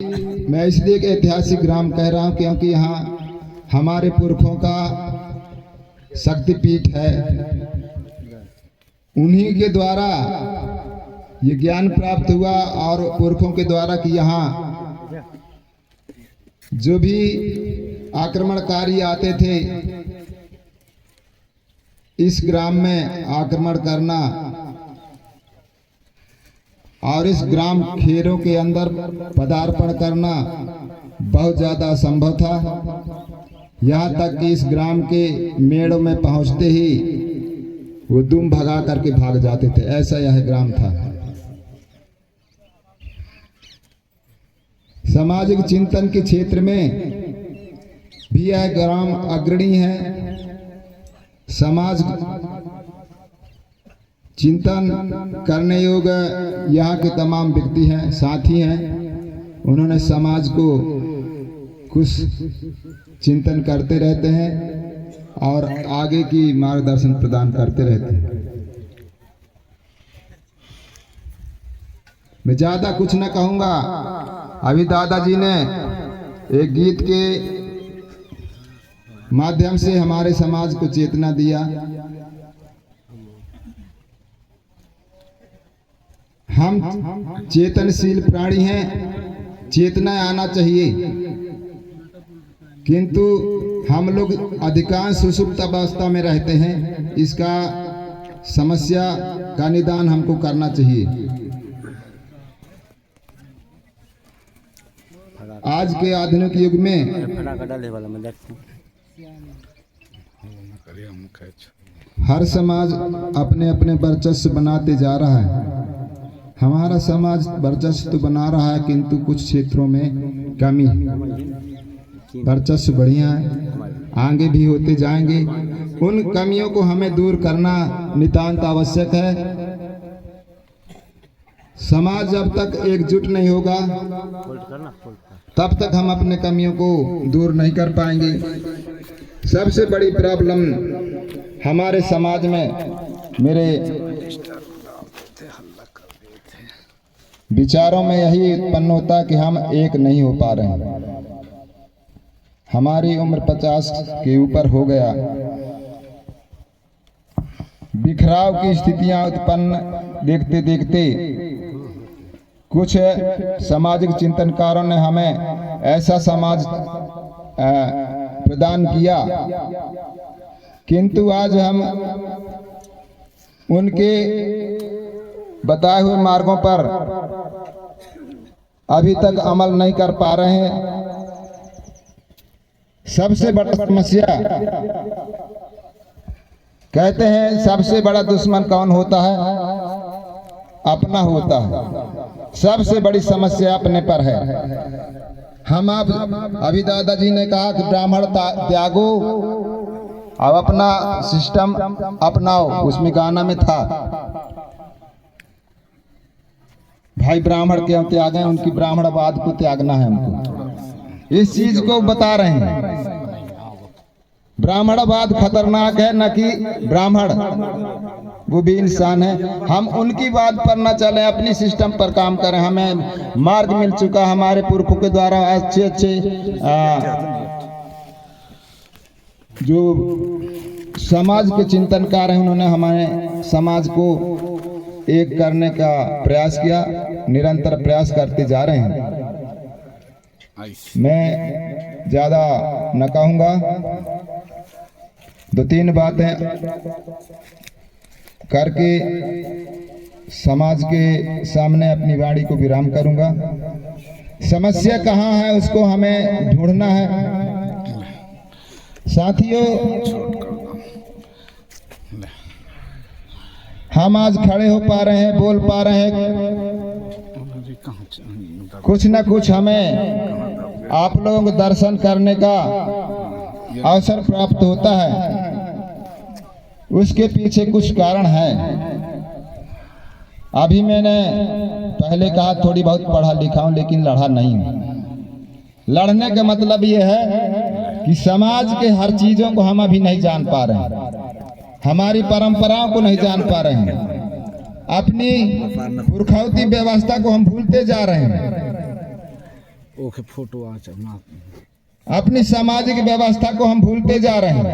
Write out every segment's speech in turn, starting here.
मैं इसलिए एक ऐतिहासिक ग्राम कह रहा हूँ क्योंकि यहाँ हमारे पुरखों का शक्तिपीठ है। उन्हीं के द्वारा ये ज्ञान प्राप्त हुआ और पुरखों के द्वारा कि यहाँ जो भी आक्रमणकारी आते थे इस ग्राम में आक्रमण करना और इस ग्राम खेरों के अंदर पदार्पण करना बहुत ज़्यादा असंभव था। यहाँ तक कि इस ग्राम के मेड़ों में पहुँचते ही वो दुम भगा करके भाग जाते थे, ऐसा यह ग्राम था। सामाजिक चिंतन के क्षेत्र में भी यह ग्राम अग्रणी है। समाज चिंतन करने योग्य यहाँ के तमाम व्यक्ति हैं, साथी हैं। उन्होंने समाज को कुछ चिंतन करते रहते हैं और आगे की मार्गदर्शन प्रदान करते रहते हैं। मैं ज़्यादा कुछ न कहूँगा। अभी दादाजी ने एक गीत के माध्यम से हमारे समाज को चेतना दिया। हम चेतनशील प्राणी हैं, चेतना आना चाहिए, किंतु हम लोग अधिकांश सुषुप्त अवस्था में रहते हैं। इसका समस्या का निदान हमको करना चाहिए। आज के आधुनिक युग में हर समाज अपने अपने वर्चस्व बनाते जा रहा है। हमारा समाज वर्चस्व तो बना रहा है, किंतु कुछ क्षेत्रों में कमी। वर्चस्व बढ़िया है, आगे भी होते जाएंगे। उन कमियों को हमें दूर करना नितांत आवश्यक है। समाज जब तक एकजुट नहीं होगा तब तक हम अपने कमियों को दूर नहीं कर पाएंगे। सबसे बड़ी प्रॉब्लम हमारे समाज में मेरे विचारों में यही उत्पन्न होता है कि हम एक नहीं हो पा रहे हैं। हमारी उम्र 50 के ऊपर हो गया। बिखराव की स्थितियां उत्पन्न देखते देखते कुछ सामाजिक चिंतनकारों ने हमें ऐसा समाज प्रदान किया, किंतु आज हम उनके बताए हुए मार्गों पर अभी तक अमल नहीं कर पा रहे हैं। सबसे बड़ा समस्या, कहते हैं सबसे बड़ा दुश्मन कौन होता है? अपना होता है। सबसे बड़ी समस्या अपने पर है। हम आप अभी दादाजी ने कहा कि ब्राह्मण त्यागो अब अपना सिस्टम अपनाओ, उसमें गाना में था भाई ब्राह्मण क्यों त्यागें, उनकी ब्राह्मणवाद को त्यागना है हमको। इस चीज को बता रहे हैं। ब्राह्मणवाद खतरनाक है, न कि ब्राह्मण, वो भी इंसान है। हम उनकी बात पर न चलें, अपनी सिस्टम पर काम करें। हमें मार्ग मिल चुका, हमारे पुरखों के द्वारा अच्छे अच्छे जो समाज के चिंतनकार हैं, उन्होंने हमारे समाज को एक करने का प्रयास किया, निरंतर प्रयास करते जा रहे हैं। मैं ज़्यादा न कहूँगा, 2-3 बातें करके समाज के सामने अपनी वाणी को विराम करूँगा। समस्या कहाँ है उसको हमें ढूंढना है। साथियों, हम आज खड़े हो पा रहे हैं, बोल पा रहे हैं, कुछ न कुछ हमें आप लोगों को दर्शन करने का अवसर प्राप्त होता है। उसके पीछे कुछ कारण है। अभी मैंने पहले कहा थोड़ी बहुत पढ़ा लिखा हूं, लेकिन लड़ा नहीं हूं। लड़ने का मतलब ये है कि समाज के हर चीजों को हम अभी नहीं जान पा रहे हैं, हमारी परंपराओं को नहीं जान पा रहे हैं, अपनी पुरखौती व्यवस्था को हम भूलते जा रहे हैं। ओके फोटो आ चलना। अपनी सामाजिक व्यवस्था को हम भूलते जा रहे हैं,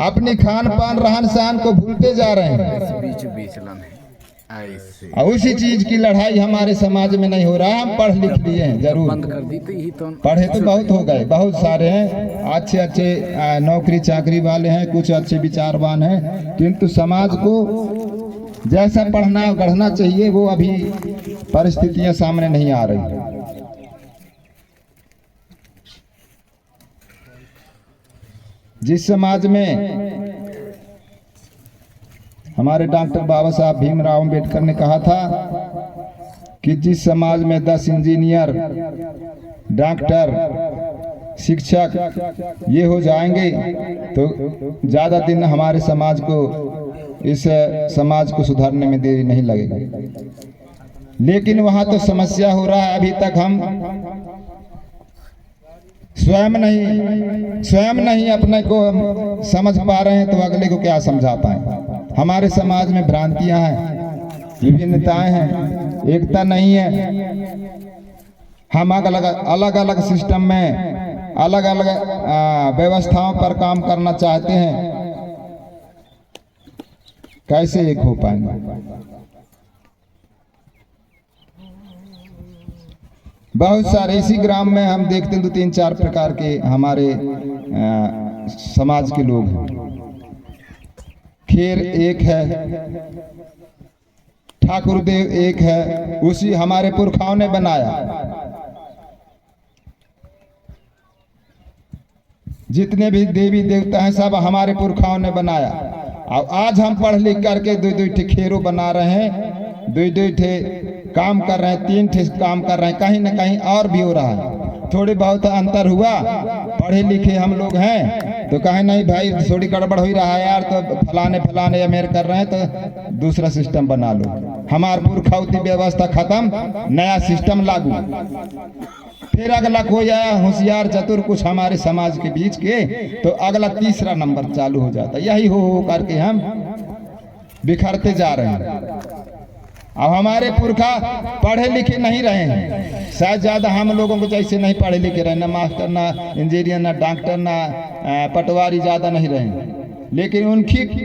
अपनी खान पान रहन सहन को भूलते जा रहे हैं। बीच बीच लाने ऐसे और उसी चीज की लड़ाई हमारे समाज में नहीं हो रहा है। हम पढ़ लिख लिए हैं, जरूर बंद कर दी तो ही तो पढ़े तो बहुत हो गए, बहुत सारे हैं, अच्छे अच्छे नौकरी चाकरी वाले हैं, कुछ अच्छे विचारवान हैं, किंतु समाज को जैसा पढ़ना गढ़ना चाहिए वो अभी परिस्थितियां सामने नहीं आ रही। जिस समाज में हमारे डॉक्टर बाबा साहब भीमराव अंबेडकर ने कहा था कि जिस समाज में 10 इंजीनियर, डॉक्टर, शिक्षक ये हो जाएंगे तो ज़्यादा दिन हमारे समाज को, इस समाज को सुधारने में देरी नहीं लगेगी। लेकिन वहाँ तो समस्या हो रहा है, अभी तक हम स्वयं नहीं अपने को समझ पा रहे हैं तो अगले को क्या समझा पाए। हमारे समाज में भ्रांतियां हैं, विभिन्नताएं हैं, एकता नहीं है। हम अलग अलग सिस्टम में अलग अलग व्यवस्थाओं पर काम करना चाहते हैं, कैसे एक हो पाएंगे। बहुत सारे इसी ग्राम में हम देखते हैं 2-3-4 प्रकार के हमारे समाज के लोग हैं। खेर एक है, ठाकुर देव एक है, उसी हमारे पुरखाओं ने बनाया। जितने भी देवी देवता हैं सब हमारे पुरखाओं ने बनाया। और आज हम पढ़ लिख करके 2-2 खेरों बना रहे हैं, 2-2 काम कर रहे हैं, 3 काम कर रहे हैं, कहीं ना कहीं और भी हो रहा है। थोड़ी बहुत अंतर हुआ, पढ़े लिखे हम लोग हैं तो कहे नहीं भाई थोड़ी गड़बड़ हो रहा है यार, तो फलाने अमेर कर रहे हैं तो दूसरा सिस्टम बना लो। हमार पुरखौती व्यवस्था खत्म, नया सिस्टम लागू। फिर अगला कोई आया होशियार चतुर कुछ हमारे समाज के बीच के, तो अगला तीसरा नंबर चालू हो जाता। यही हो करके हम बिखरते जा रहे हैं। अब हमारे पुरखा पढ़े लिखे नहीं रहे हैं, शायद ज़्यादा हम लोगों को जैसे नहीं पढ़े लिखे रहे, ना मास्टर, ना इंजीनियर, ना डॉक्टर, ना पटवारी ज़्यादा नहीं रहे, लेकिन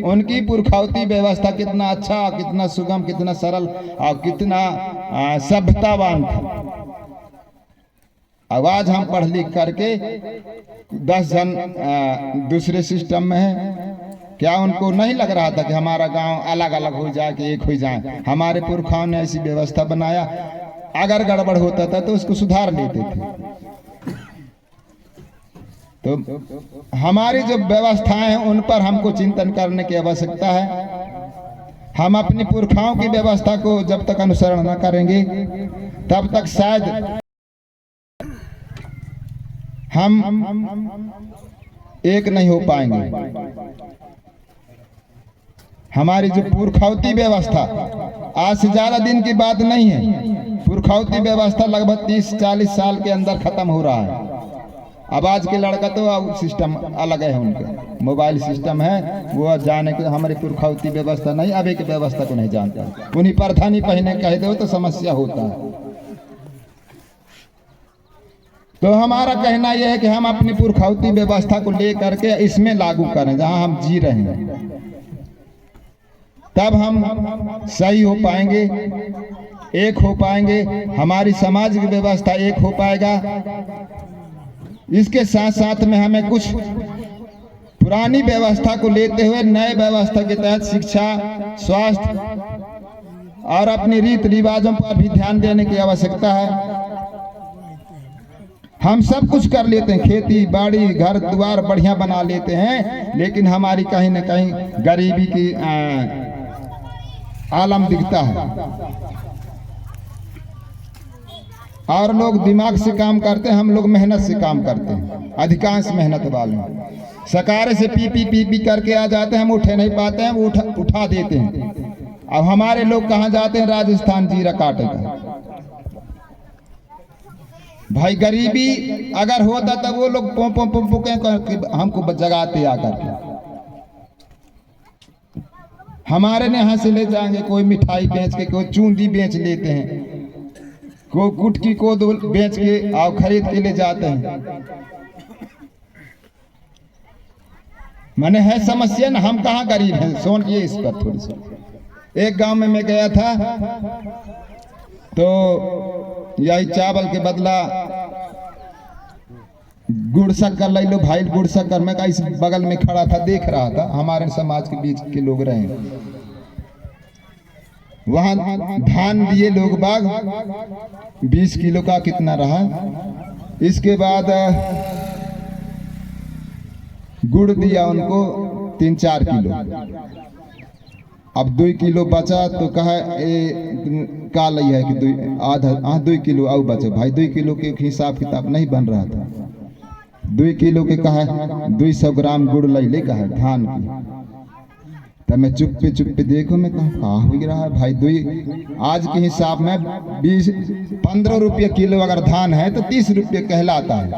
उनकी पुरखौती व्यवस्था कितना अच्छा, कितना सुगम, कितना सरल और कितना सभ्यतावान था। अब आज हम पढ़ लिख करके 10 जन दूसरे सिस्टम में हैं। क्या उनको नहीं लग रहा था कि हमारा गांव अलग अलग हो जाए, कि एक हो जाए? हमारे पुरखाओं ने ऐसी व्यवस्था बनाया, अगर गड़बड़ होता था तो उसको सुधार लेते थे। तो हमारी जो व्यवस्थाएं हैं उन पर हमको चिंतन करने की आवश्यकता है। हम अपनी पुरखाओं की व्यवस्था को जब तक अनुसरण न करेंगे तब तक शायद हम एक नहीं हो पाएंगे। हमारी जो पुरखौती व्यवस्था आज से ज्यादा दिन की बात नहीं है, पुरखौती व्यवस्था लगभग 30-40 साल के अंदर खत्म हो रहा है। अब आज के लड़का तो सिस्टम अलग है, उनके मोबाइल सिस्टम है, वो जाने के हमारी पुरखौती व्यवस्था नहीं, अब एक व्यवस्था को नहीं जानता। उन्हीं परधानी पहने कह दो तो समस्या होता है। तो हमारा कहना यह है कि हम अपनी पुरखौती व्यवस्था को लेकर के इसमें लागू करें जहां हम जी रहे हैं, तब हम सही हो पाएंगे, एक हो पाएंगे, हमारी सामाजिक व्यवस्था एक हो पाएगा। इसके साथ साथ में हमें कुछ पुरानी व्यवस्था को लेते हुए नए व्यवस्था के तहत शिक्षा, स्वास्थ्य और अपनी रीति रिवाजों पर भी ध्यान देने की आवश्यकता है। हम सब कुछ कर लेते हैं, खेती बाड़ी घर द्वार बढ़िया बना लेते हैं, लेकिन हमारी कहीं न कहीं गरीबी की आलम दिखता है। और लोग दिमाग से काम करते हैं, हम लोग मेहनत से काम करते हैं, अधिकांश मेहनत वाले। सकारे से पी करके आ जाते हैं, हम उठे नहीं पाते हैं, वो उठा देते हैं। अब हमारे लोग कहाँ जाते हैं? राजस्थान जीरा काटे का। भाई गरीबी अगर होता तब वो लोग पों हमको जगाते आकर के। हमारे यहाँ से ले जाएंगे, कोई मिठाई बेच के, कोई चूंदी बेच लेते हैं, को कुटकी को बेच के और खरीद के ले जाते हैं। मैंने है समस्या ना, हम कहाँ गरीब हैं, सोचिए इस पर थोड़ी सी। एक गांव में मैं गया था तो यही चावल के बदला गुड़ शक्कर ले लो भाई, गुड़ शक्कर। मैं इस बगल में खड़ा था, देख रहा था, हमारे समाज के बीच के लोग रहे, वहां धान दिए लोग बाग 20 किलो का कितना रहा। इसके बाद गुड़ दिया उनको 3-4 किलो। अब 2 किलो बचा तो कहा का लई है कि 2 किलो और बचे भाई। 2 किलो के हिसाब किताब नहीं बन रहा था। 2 किलो के कहा 200 ग्राम गुड़ लई ले कहा धान की। तब मैं चुप पे देखो, मैं कहा हो रहा है भाई। आज के हिसाब में 15 रुपये किलो अगर धान है तो 30 रुपये कहलाता है।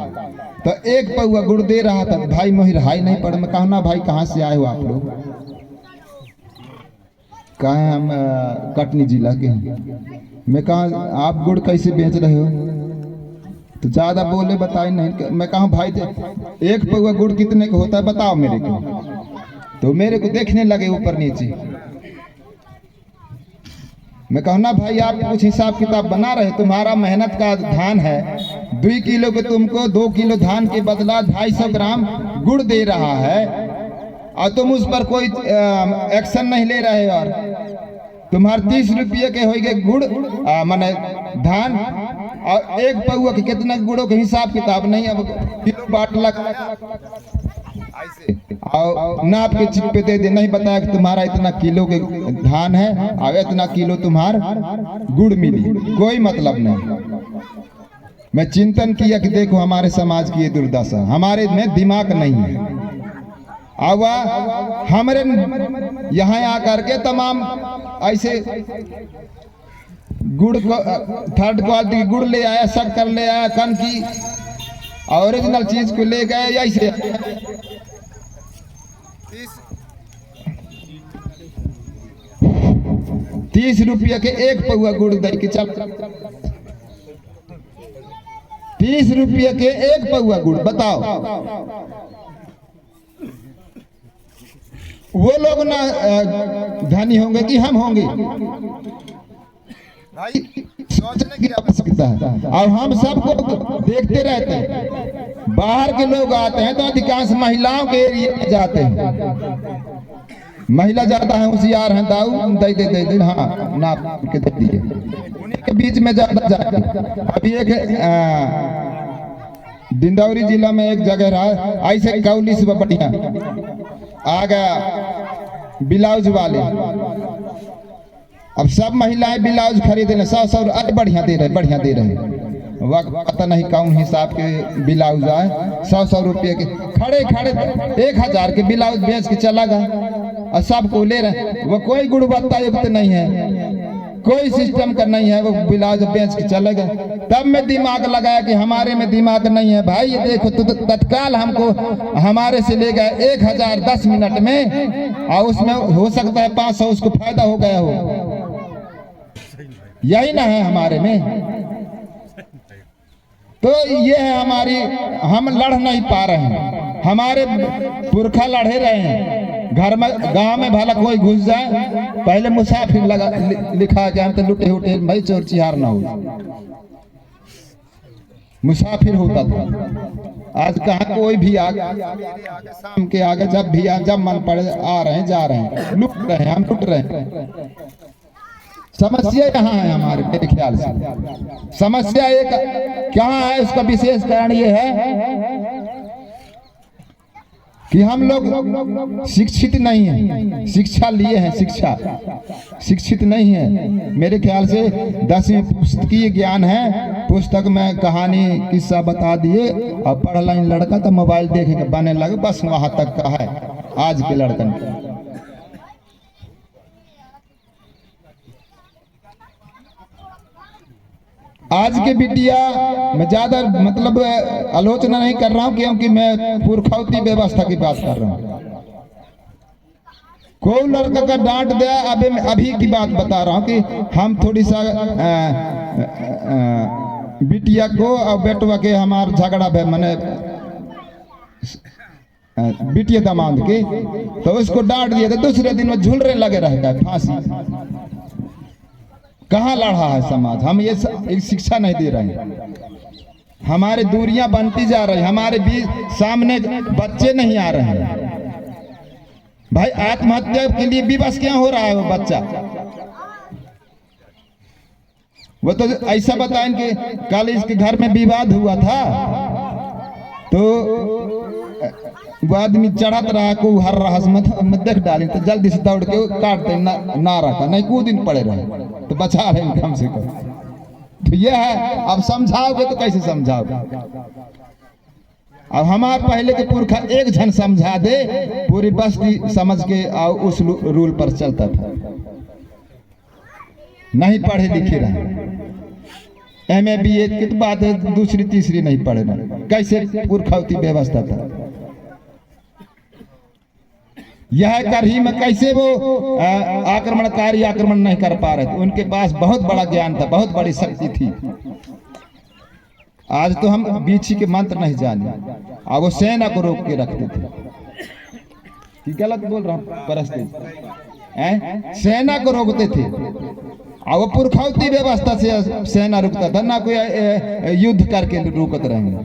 तो 1 पौवा गुड़ दे रहा था भाई, मोहि रहाई नहीं पड़। मैं कहा ना भाई कहाँ से आए हो आप लोग? कहा हम कटनी जिला के हैं। मैं कहा आप गुड़ कैसे बेच रहे हो? तो ज्यादा बोले बताए नहीं। मैं कहा भाई 1 पौवा गुड़ कितने का होता है बताओ मेरे को। तो मेरे को देखने लगे ऊपर नीचे। मैं कहूँ ना भाई आप कुछ हिसाब किताब बना रहे, तुम्हारा मेहनत का धान है। 2 किलो के तुमको 2 किलो धान के बदला 250 ग्राम गुड़ दे रहा है और तुम उस पर कोई एक्शन नहीं ले रहे। और तुम्हारे 30 रुपये के होगे गुड़ माने धान, और 1 पौवा के कितना गुड़ों के हिसाब किताब नहीं। अब किलो बाट लगा ऐसे और नाप के चिप पे दे दे, नहीं बताया कि तुम्हारा इतना किलो के धान है और इतना किलो तुम्हार गुड़ मिली, कोई मतलब नहीं। मैं चिंतन किया कि देखो हमारे समाज की ये दुर्दशा, हमारे में दिमाग नहीं है। अब हमारे यहाँ आकर के तमाम ऐसे गुड़ को 3rd क्वालिटी गुड़ ले आया, शक्कर ले आया, कन की ओरिजिनल चीज को ले गए। ऐसे 30 रुपये के 1 पौवा गुड़ दे के चल। 30 रुपये के 1 पौवा गुड़ बताओ। वो लोग ना धनी होंगे कि हम होंगे भाई, सोचने की आवश्यकता है। और हम सबको देखते रहते हैं। बाहर के लोग आते हैं तो अधिकांश महिलाओं के एरिया में जाते हैं। महिला ज्यादा है, होशियार है, दाऊ दे दे दे दे, हाँ नाप के दे दिए, उन्हीं के बीच में ज्यादा जाते। अभी एक डिंडौरी जिला में एक जगह रहा ऐसे कौली से बढ़िया आ गया ब्लाउज वाले। अब सब महिलाएं ब्लाउज खरीदे 100 अरे बढ़िया दे रहे वक्त पता नहीं कौन हिसाब के ब्लाउज आए 100 रुपये के। खड़े 1000 के ब्लाउज बेच के चला गया और सबको ले रहे। वो कोई गुणवत्ता युक्त नहीं है, कोई सिस्टम का नहीं है, वो ब्लाउज बेच के चले गए। तब मैं दिमाग लगाया कि हमारे में दिमाग नहीं है भाई। ये देखो तो तत्काल हमको हमारे से ले गए 1000 10 मिनट में, और उसमें हो सकता है 500 उसको फायदा हो गया हो। यही ना है हमारे में। तो ये है हमारी, हम लड़ नहीं पा रहे हैं। हमारे पुरखा लड़े रहे हैं। घर में गांव में भला कोई घुस जाए, पहले मुसाफिर लगा लिखा के हम तो लुटे उठे भाई, चोर चिहार ना हो, मुसाफिर होता था। आज कहाँ कोई भी आगे शाम के आगे जब भी जब मन पड़े आ रहे हैं जा रहे हैं, लुट रहे हैं, हम लुट रहे हैं। समस्या यहाँ है हमारे, मेरे ख्याल से समस्या एक कहाँ है, उसका विशेष कारण ये है कि हम लोग शिक्षित नहीं हैं। शिक्षा लिए हैं, शिक्षित नहीं है। मेरे ख्याल से 10वीं पुस्तकीय ज्ञान है, पुस्तक में कहानी किस्सा बता दिए और पढ़ लाइन लड़का तो मोबाइल देखे के बने लगे, बस वहां तक का है आज के लड़कन। आज के बिटिया मैं ज्यादा मतलब आलोचना नहीं कर रहा हूं, क्योंकि मैं पुरखौती व्यवस्था की बात कर रहा हूं। कोई लड़का का डांट दिया, अभी की बात बता रहा हूं कि हम थोड़ी सा बिटिया को और बेटवा के हमार झगड़ा भे मने बिटिया दामाद के, तो उसको डांट दिया, तो दूसरे दिन में झूलने लगे रह गए फांसी। कहाँ लड़ा है समाज? हम ये शिक्षा नहीं दे रहे हैं। हमारे दूरियां बनती जा रही, हमारे बीच सामने बच्चे नहीं आ रहे हैं। भाई आत्महत्या के लिए विवश क्या हो रहा है वो बच्चा? वो तो ऐसा बताएं कि कल इसके घर में विवाद हुआ था, तो वो आदमी चढ़त रहा को हर रहा मत देख डाली, तो जल्दी से दौड़ के काटते ना रखा, नहीं कुछ दिन पड़े रहे, तो बचा रहे कम से कम। तो ये है, अब समझाओगे तो कैसे समझाओगे? अब हमारे पहले के पुरखा एक जन समझा दे, पूरी बस्ती समझ के और उस रूल पर चलता था। नहीं पढ़े लिखे रहे, MA BA की तो बात है, दूसरी तीसरी नहीं पढ़े रहे, कैसे पुरखौती व्यवस्था था। यह करही में कैसे वो आक्रमणकारी आक्रमण नहीं कर पा रहे थे? उनके पास बहुत बड़ा ज्ञान था, बहुत बड़ी शक्ति थी। आज तो हम बीची के मंत्र नहीं जाने, और वो सेना को रोक के रखते थे। कि गलत बोल रहा हूँ परस्ते? सेना को रोकते थे, और वो पुरखौती व्यवस्था से सेना रुकता था, ना कोई युद्ध करके रुकत रहेंगे।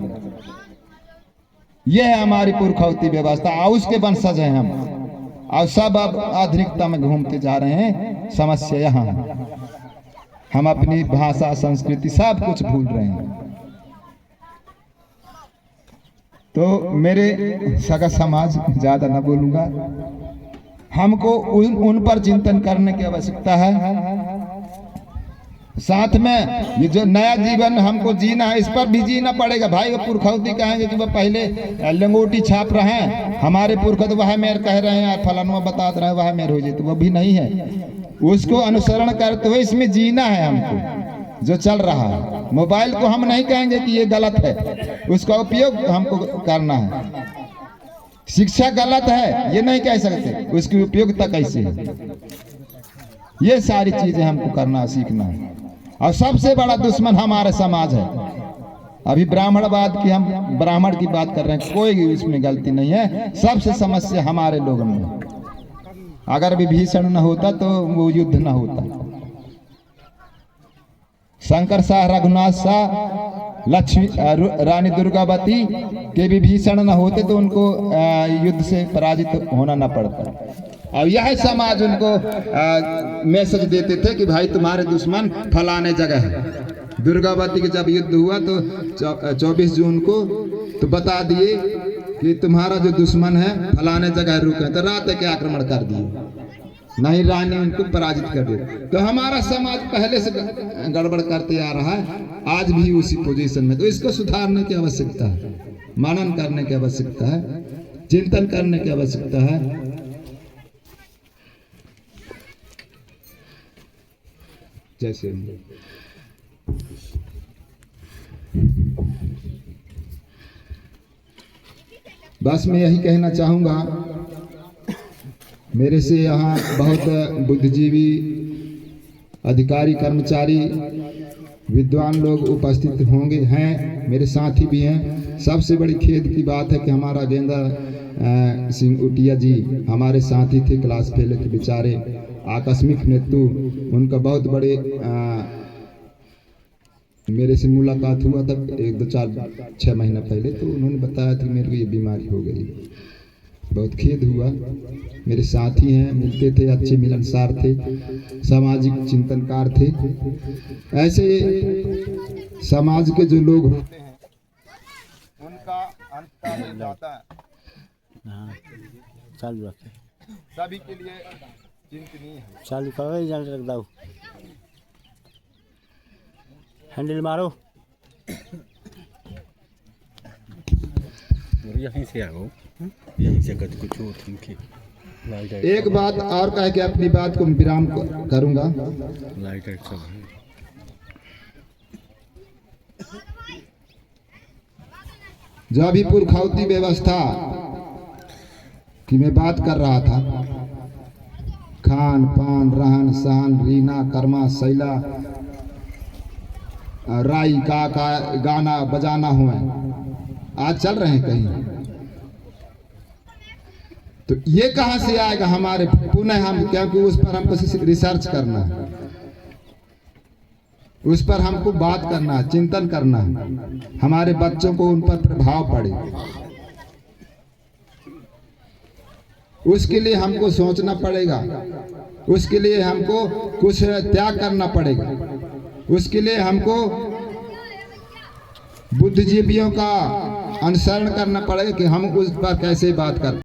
यह है हमारी पुरखौती व्यवस्था, और उसके वंशज हैं हम। और सब अब आधुनिकता में घूमते जा रहे हैं। समस्या यहाँ है, हम अपनी भाषा संस्कृति सब कुछ भूल रहे हैं। तो मेरे सगा समाज, ज्यादा ना बोलूंगा, हमको उन पर चिंतन करने की आवश्यकता है। साथ में ये जो नया जीवन हमको जीना है, इस पर भी जीना पड़ेगा। भाई वो पुरखौती कहेंगे कि वो पहले लंगोटी छाप रहे हैं, हमारे पुरख तो वह मेर कह रहे हैं, फलानुआ बता रहे हैं वह मेर हो जाए, तो वो भी नहीं है। उसको अनुसरण करते हुए इसमें जीना है हमको। जो चल रहा है मोबाइल को हम नहीं कहेंगे कि ये गलत है, उसका उपयोग हमको करना है। शिक्षा गलत है ये नहीं कह सकते, उसकी उपयोगिता कैसे है, ये सारी चीजें हमको करना सीखना है। और सबसे बड़ा दुश्मन हमारे समाज है। अभी ब्राह्मणवाद की, हम ब्राह्मण की बात कर रहे हैं, कोई इसमें गलती नहीं है। सबसे समस्या हमारे लोगों में। अगर विभीषण न होता तो वो युद्ध न होता। शंकर शाह, रघुनाथ शाह, लक्ष्मी, रानी दुर्गावती के विभीषण न होते तो उनको युद्ध से पराजित होना न पड़ता। और यह समाज उनको मैसेज देते थे कि भाई तुम्हारे दुश्मन फलाने जगह है। दुर्गावती के जब युद्ध हुआ तो 24 जून को तो बता दिए कि तुम्हारा जो दुश्मन है फलाने जगह रुके, तो रात के आक्रमण कर दिए, नहीं रानी उनको पराजित कर दी। तो हमारा समाज पहले से गड़बड़ करते आ रहा है, आज भी उसी पोजीशन में। तो इसको सुधारने की आवश्यकता है, मनन करने की आवश्यकता है, चिंतन करने की आवश्यकता है। जैसे बस मैं यही कहना चाहूँगा, मेरे से यहाँ बहुत बुद्धिजीवी, अधिकारी, कर्मचारी, विद्वान लोग उपस्थित होंगे हैं, मेरे साथी भी हैं। सबसे बड़ी खेद की बात है कि हमारा गेंदा सिंह उटिया जी हमारे साथी थे, क्लास फेल थे बेचारे, आकस्मिक मृत्यु उनका। बहुत बड़े मेरे से मुलाकात हुआ था 1-2-4-6 महीना पहले, तो उन्होंने बताया था मेरे को ये बीमारी हो गई। बहुत खेद हुआ। मेरे साथी हैं, मिलते थे, अच्छे मिलनसार थे, सामाजिक चिंतनकार थे। ऐसे समाज के जो लोग होते हैं उनका अंत हो जाता है। चालू रखे, सभी के लिए चिंतनीय है। चालू करो, जान रख दो, हैंडल मारो। यहीं से आओ, यहीं से कुछ और थी। एक बात और कह के अपनी बात को विराम करूंगा। लाइट सब है। जो अभी पुरखौती व्यवस्था की मैं बात कर रहा था, खान पान, रहन सहन, रीना, कर्मा, शैला, राई का गाना बजाना हुए, आज चल रहे हैं कहीं, तो ये कहां से आएगा हमारे पुनः हम, क्योंकि उस पर हमको रिसर्च करना है, उस पर हमको बात करना है, चिंतन करना है, हमारे बच्चों को उन पर प्रभाव पड़े, उसके लिए हमको सोचना पड़ेगा, उसके लिए हमको कुछ त्याग करना पड़ेगा, उसके लिए हमको बुद्धिजीवियों का अनुसरण करना पड़ेगा कि हम उस पर कैसे बात करते।